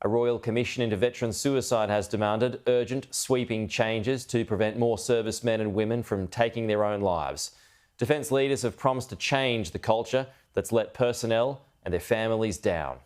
A Royal Commission into veteran suicide has demanded urgent, sweeping changes to prevent more servicemen and women from taking their own lives. Defence leaders have promised to change the culture that's let personnel and their families down.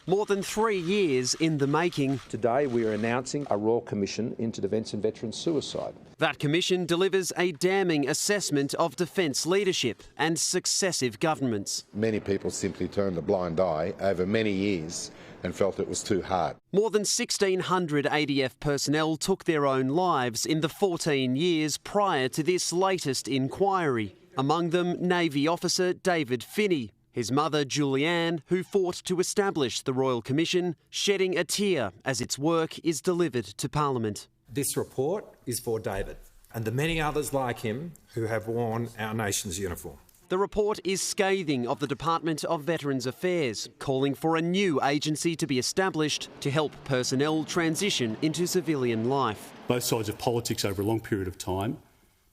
More than 3 years in the making. Today we are announcing a Royal Commission into defence and veteran suicide. That commission delivers a damning assessment of defence leadership and successive governments. Many people simply turned a blind eye over many years and felt it was too hard. More than 1,600 ADF personnel took their own lives in the 14 years prior to this latest inquiry. Among them, Navy officer David Finney. His mother, Julianne, who fought to establish the Royal Commission, shedding a tear as its work is delivered to Parliament. This report is for David and the many others like him who have worn our nation's uniform. The report is scathing of the Department of Veterans Affairs, calling for a new agency to be established to help personnel transition into civilian life. Both sides of politics over a long period of time,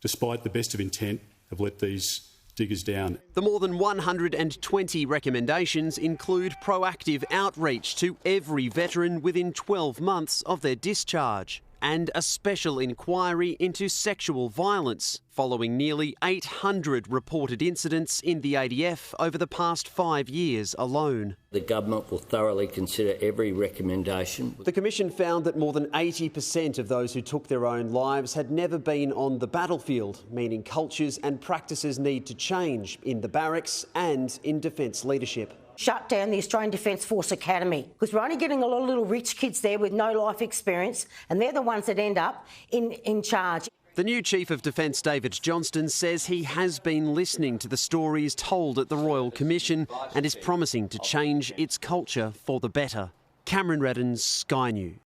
despite the best of intent, have let these diggers down. The more than 120 recommendations include proactive outreach to every veteran within 12 months of their discharge and a special inquiry into sexual violence following nearly 800 reported incidents in the ADF over the past 5 years alone. The government will thoroughly consider every recommendation. The Commission found that more than 80% of those who took their own lives had never been on the battlefield, meaning cultures and practices need to change in the barracks and in defence leadership. Shut down the Australian Defence Force Academy because we're only getting a lot of little rich kids there with no life experience, and they're the ones that end up in charge. The new Chief of Defence, David Johnston, says he has been listening to the stories told at the Royal Commission and is promising to change its culture for the better. Cameron Reddens, Sky News.